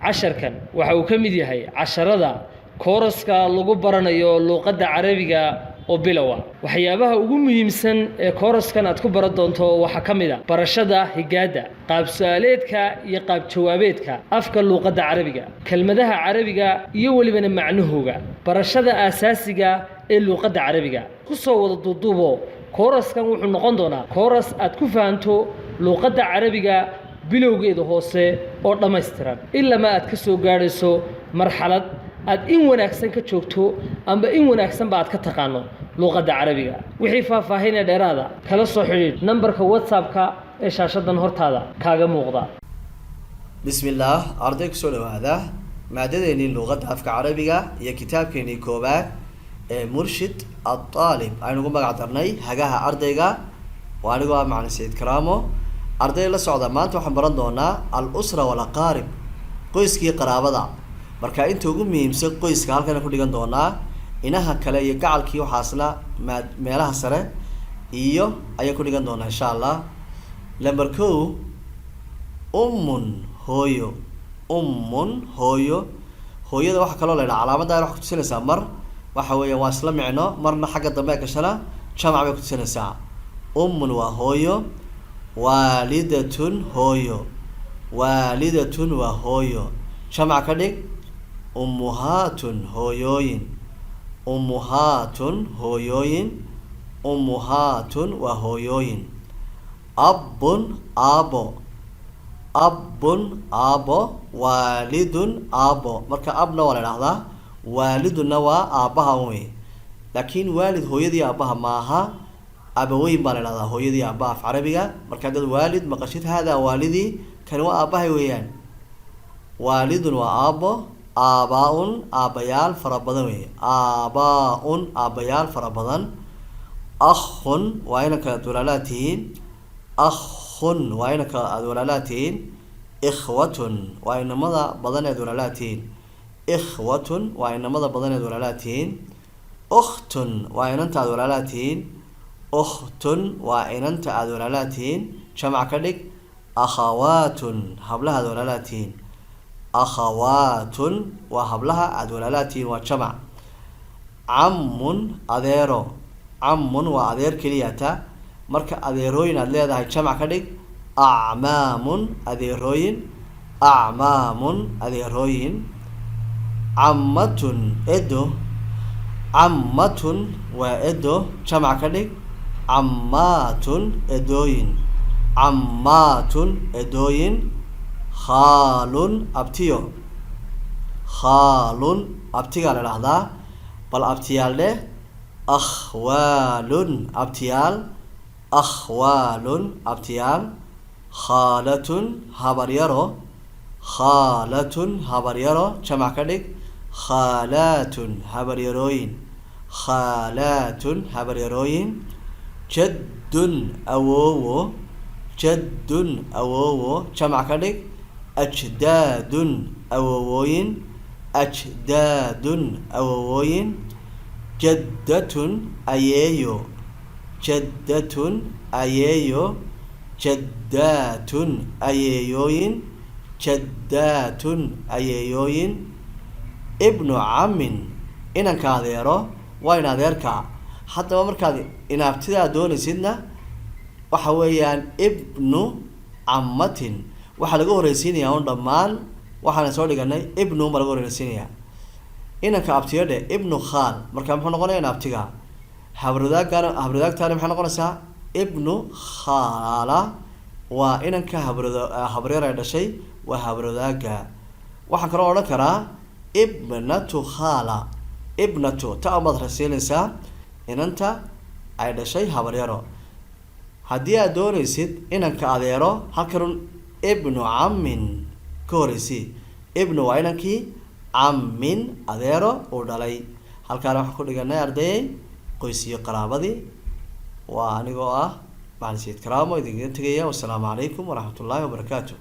casharkan waxa uu ka mid yahay casharada kooraska lagu baranayo luqadda carabiga oo bilow ah waxyaabaha ugu muhiimsan ee kooraskan aad ku baran doonto waxa ka mid ah barashada higaada qaab su'aaleedka iyo qaab jawaabeedka afka luqadda carabiga kelmadaha carabiga iyo walibana macnahooga barashada aasaasiga ee luqadda carabiga ku soo wada duuduubo kooraskan wuxuu noqon doonaa kooras aad ku fahanto luqadda carabiga bilowgeeda hoose oo dhammaystiran ilaa ma aad ka soo gaarayso marxalad aad in wanaagsan ka joogto amba in wanaagsan ba aad ka taqaano luqadda carabiga wixii faahfaahin dheeraada kala soo xiriir numberka WhatsApp-ka ee shaashadan hortaada kaaga muuqda bismillaah arday ku soo dhawaada maadadeeni luqadda afka carabiga iyo kitaabkeeni koobaad ee murshid at-talib aynu ugu magac darnay hagaha ardayga waa anigu macna Said Karaamo arday la socda maanta waxaan baran doonaa al-usra wal aqarib qoyskii qaraabada marka inta ugu muhiimsan qoyska halkan ku dhigan doonaa inaha kale iyo gacalkii waxaasna meelaha sare iyo ayaa ku dhigan doonaa insha Allah number 2 ummun hooyo hooyada waxa kale oo leeyahay calaamada ay wax ku tusinaysaa mar waxa weeyaan waa isla micno marna xagga dambe ka shana jamac bay ku tusinaysaa ummun waa hooyo waalidatun waa hooyo jamac ka dhig ummuhatun hooyooyin waa hooyooyin abbun aabo waalidun aabo marka abna waa la yiraahdaa waaliduna waa aabaha weey laakiin waalid hooyadii aabaha maaha abaweyn baa la yiraahdaa hooyadii aabaha af carabiga marka dad waalid maqashid hada waalidi kan waa aabahay weeyaan waalidun waa aabo aabaun aabayaal fara badan weey aabayaal fara badan akhun waa inaka dulalaatihiin ikhwatun waa inamada badan ee dulalaatihiin ukhtun waa inanta aad walaalaatihiin waa inanta aad walaalaatihiin jamac ka dhig akhawaatun hablaha aad walaalaatihiin akhawaatun waa hablaha aad walaalaatihiin waa jamac cammun waa adeer keliyata marka adeerooyin aad leedahay jamac ka dhig acmaamun adeerooyin cammatun waa edo jamac ka dhig cammaatun edooyin khaalun abtiga la dhahdaa bal abtiyaal leh akhwaalun abtiyaal khaalatun habaryaro jamac ka dhig khaalatun habaryarooyin jaddun awoowo jamac ka dhig ajdaadun awowooyin jaddatun ayeeyo jaddaatun ayeeyooyin ibnu cammin inanka adeero waa in adeerka haddaba markaad inaabtidaa doonaysidna waxa weeyaan ibnu cammatin waxaa laga horeysiinayaa un dhammaan waxaana soo dhiganay ibnu ma laga horeysiinayaa inanka abtiyadhe ibnu khaal marka muxuu noqonayaa inaabtiga habradaagtaani maxay noqonaysaa ibnu khaala waa inanka habreer ay dhashay waa habradaaga waxaan kaloo odhan karaa ibnatu khaala ta amaad rasiinaysaa inanta ay dhashay habaryaro haddii aad doonaysid inanka adeero halkan ibnu cammin ka horeysi ibnu waa inankii cammin adeero uu dhalay halkaana waxaan ku dhiganay ardayay qoys iyo qaraabadii waa anigoo ah macna Said Karaamo idinka tegaya wassalaamu calaykum waraxmatullaahi wabarakaatuh